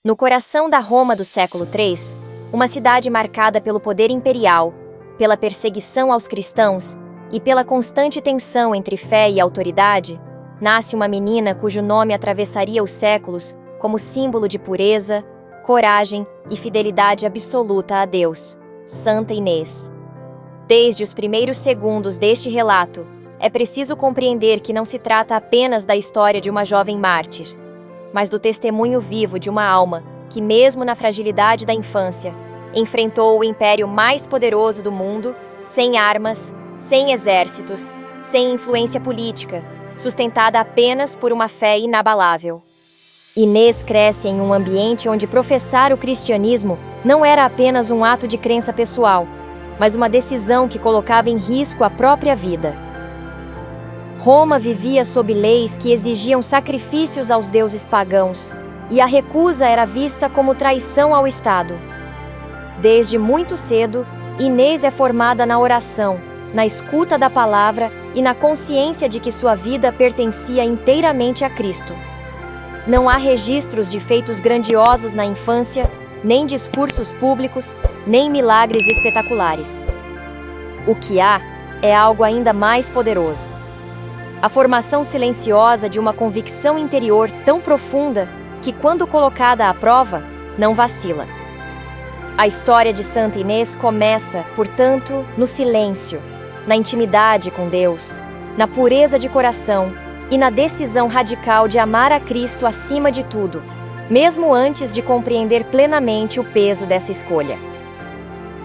No coração da Roma do século III, uma cidade marcada pelo poder imperial, pela perseguição aos cristãos e pela constante tensão entre fé e autoridade, nasce uma menina cujo nome atravessaria os séculos como símbolo de pureza, coragem e fidelidade absoluta a Deus, Santa Inês. Desde os primeiros segundos deste relato, é preciso compreender que não se trata apenas da história de uma jovem mártir, mas do testemunho vivo de uma alma que, mesmo na fragilidade da infância, enfrentou o império mais poderoso do mundo, sem armas, sem exércitos, sem influência política, sustentada apenas por uma fé inabalável. Inês cresce em um ambiente onde professar o cristianismo não era apenas um ato de crença pessoal, mas uma decisão que colocava em risco a própria vida. Roma vivia sob leis que exigiam sacrifícios aos deuses pagãos, e a recusa era vista como traição ao Estado. Desde muito cedo, Inês é formada na oração, na escuta da palavra e na consciência de que sua vida pertencia inteiramente a Cristo. Não há registros de feitos grandiosos na infância, nem discursos públicos, nem milagres espetaculares. O que há é algo ainda mais poderoso: a formação silenciosa de uma convicção interior tão profunda que, quando colocada à prova, não vacila. A história de Santa Inês começa, portanto, no silêncio, na intimidade com Deus, na pureza de coração e na decisão radical de amar a Cristo acima de tudo, mesmo antes de compreender plenamente o peso dessa escolha.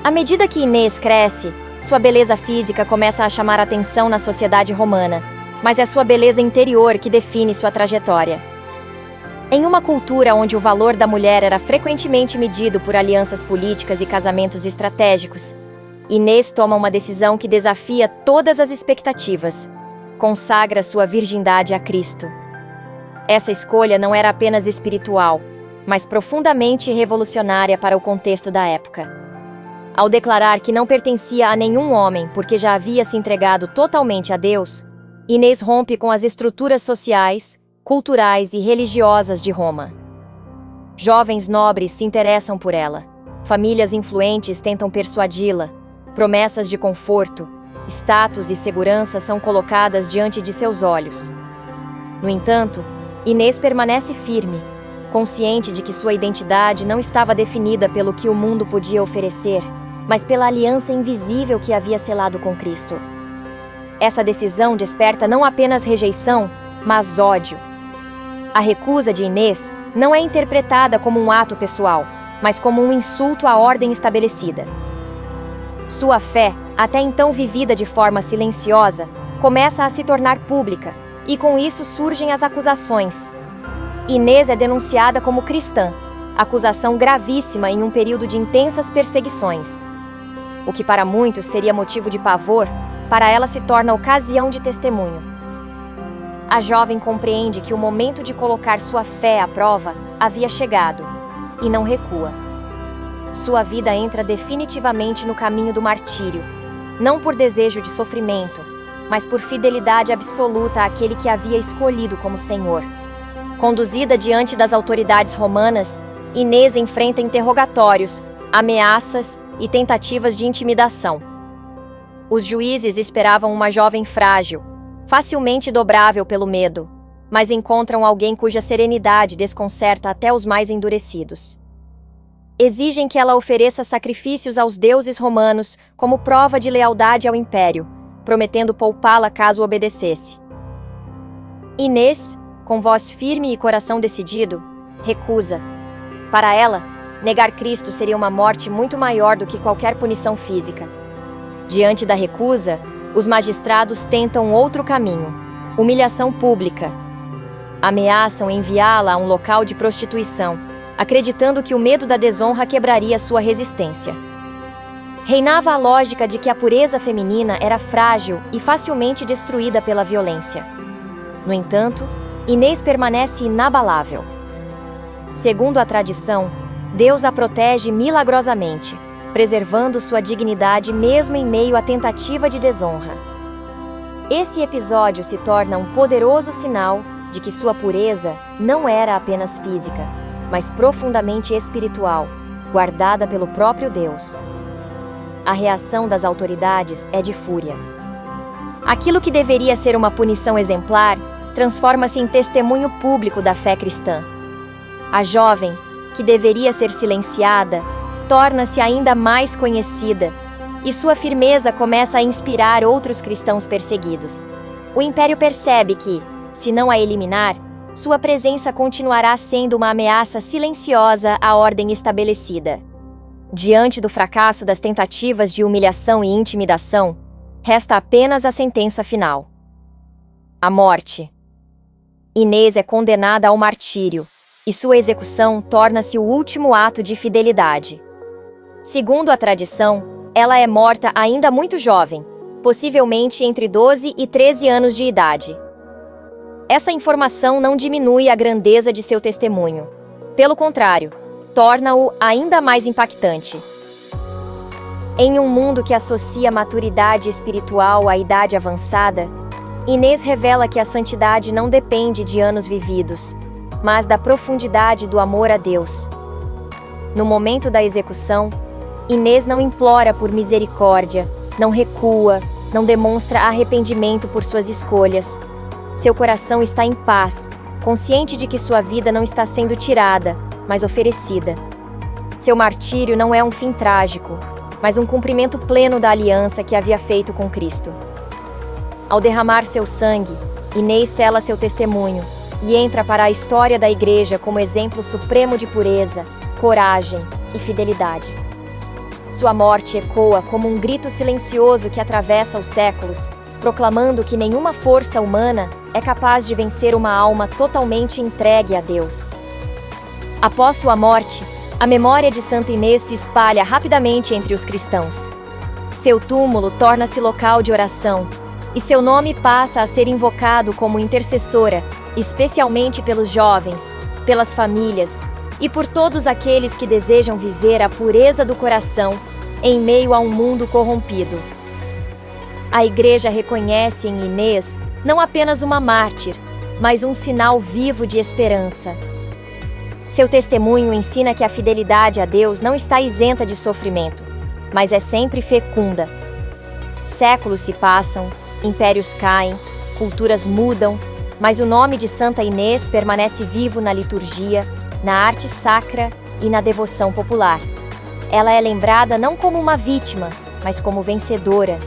À medida que Inês cresce, sua beleza física começa a chamar atenção na sociedade romana, mas é sua beleza interior que define sua trajetória. Em uma cultura onde o valor da mulher era frequentemente medido por alianças políticas e casamentos estratégicos, Inês toma uma decisão que desafia todas as expectativas: consagra sua virgindade a Cristo. Essa escolha não era apenas espiritual, mas profundamente revolucionária para o contexto da época. Ao declarar que não pertencia a nenhum homem porque já havia se entregado totalmente a Deus, Inês rompe com as estruturas sociais, culturais e religiosas de Roma. Jovens nobres se interessam por ela, famílias influentes tentam persuadi-la, promessas de conforto, status e segurança são colocadas diante de seus olhos. No entanto, Inês permanece firme, consciente de que sua identidade não estava definida pelo que o mundo podia oferecer, mas pela aliança invisível que havia selado com Cristo. Essa decisão desperta não apenas rejeição, mas ódio. A recusa de Inês não é interpretada como um ato pessoal, mas como um insulto à ordem estabelecida. Sua fé, até então vivida de forma silenciosa, começa a se tornar pública, e com isso surgem as acusações. Inês é denunciada como cristã, acusação gravíssima em um período de intensas perseguições. O que para muitos seria motivo de pavor, para ela se torna ocasião de testemunho. A jovem compreende que o momento de colocar sua fé à prova havia chegado, e não recua. Sua vida entra definitivamente no caminho do martírio, não por desejo de sofrimento, mas por fidelidade absoluta àquele que havia escolhido como Senhor. Conduzida diante das autoridades romanas, Inês enfrenta interrogatórios, ameaças e tentativas de intimidação. Os juízes esperavam uma jovem frágil, facilmente dobrável pelo medo, mas encontram alguém cuja serenidade desconcerta até os mais endurecidos. Exigem que ela ofereça sacrifícios aos deuses romanos como prova de lealdade ao império, prometendo poupá-la caso obedecesse. Inês, com voz firme e coração decidido, recusa. Para ela, negar Cristo seria uma morte muito maior do que qualquer punição física. Diante da recusa, os magistrados tentam outro caminho: humilhação pública. Ameaçam enviá-la a um local de prostituição, acreditando que o medo da desonra quebraria sua resistência. Reinava a lógica de que a pureza feminina era frágil e facilmente destruída pela violência. No entanto, Inês permanece inabalável. Segundo a tradição, Deus a protege milagrosamente, preservando sua dignidade mesmo em meio à tentativa de desonra. Esse episódio se torna um poderoso sinal de que sua pureza não era apenas física, mas profundamente espiritual, guardada pelo próprio Deus. A reação das autoridades é de fúria. Aquilo que deveria ser uma punição exemplar transforma-se em testemunho público da fé cristã. A jovem, que deveria ser silenciada, torna-se ainda mais conhecida, e sua firmeza começa a inspirar outros cristãos perseguidos. O império percebe que, se não a eliminar, sua presença continuará sendo uma ameaça silenciosa à ordem estabelecida. Diante do fracasso das tentativas de humilhação e intimidação, resta apenas a sentença final: a morte. Inês é condenada ao martírio, e sua execução torna-se o último ato de fidelidade. Segundo a tradição, ela é morta ainda muito jovem, possivelmente entre 12 e 13 anos de idade. Essa informação não diminui a grandeza de seu testemunho. Pelo contrário, torna-o ainda mais impactante. Em um mundo que associa maturidade espiritual à idade avançada, Inês revela que a santidade não depende de anos vividos, mas da profundidade do amor a Deus. No momento da execução, Inês não implora por misericórdia, não recua, não demonstra arrependimento por suas escolhas. Seu coração está em paz, consciente de que sua vida não está sendo tirada, mas oferecida. Seu martírio não é um fim trágico, mas um cumprimento pleno da aliança que havia feito com Cristo. Ao derramar seu sangue, Inês sela seu testemunho e entra para a história da Igreja como exemplo supremo de pureza, coragem e fidelidade. Sua morte ecoa como um grito silencioso que atravessa os séculos, proclamando que nenhuma força humana é capaz de vencer uma alma totalmente entregue a Deus. Após sua morte, a memória de Santa Inês se espalha rapidamente entre os cristãos. Seu túmulo torna-se local de oração, e seu nome passa a ser invocado como intercessora, especialmente pelos jovens, pelas famílias e por todos aqueles que desejam viver a pureza do coração em meio a um mundo corrompido. A Igreja reconhece em Inês não apenas uma mártir, mas um sinal vivo de esperança. Seu testemunho ensina que a fidelidade a Deus não está isenta de sofrimento, mas é sempre fecunda. Séculos se passam, impérios caem, culturas mudam, mas o nome de Santa Inês permanece vivo na liturgia, na arte sacra e na devoção popular. Ela é lembrada não como uma vítima, mas como vencedora.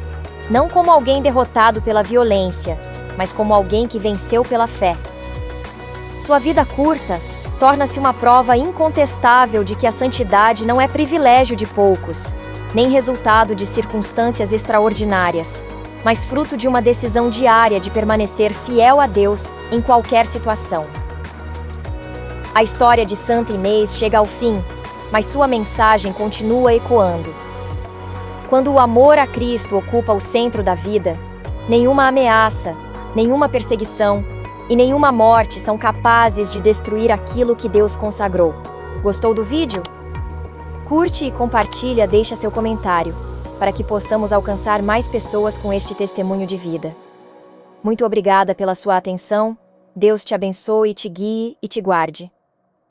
Não como alguém derrotado pela violência, mas como alguém que venceu pela fé. Sua vida curta torna-se uma prova incontestável de que a santidade não é privilégio de poucos, nem resultado de circunstâncias extraordinárias, mas fruto de uma decisão diária de permanecer fiel a Deus em qualquer situação. A história de Santa Inês chega ao fim, mas sua mensagem continua ecoando. Quando o amor a Cristo ocupa o centro da vida, nenhuma ameaça, nenhuma perseguição e nenhuma morte são capazes de destruir aquilo que Deus consagrou. Gostou do vídeo? Curte e compartilha, deixa seu comentário, para que possamos alcançar mais pessoas com este testemunho de vida. Muito obrigada pela sua atenção. Deus te abençoe, te guie e te guarde.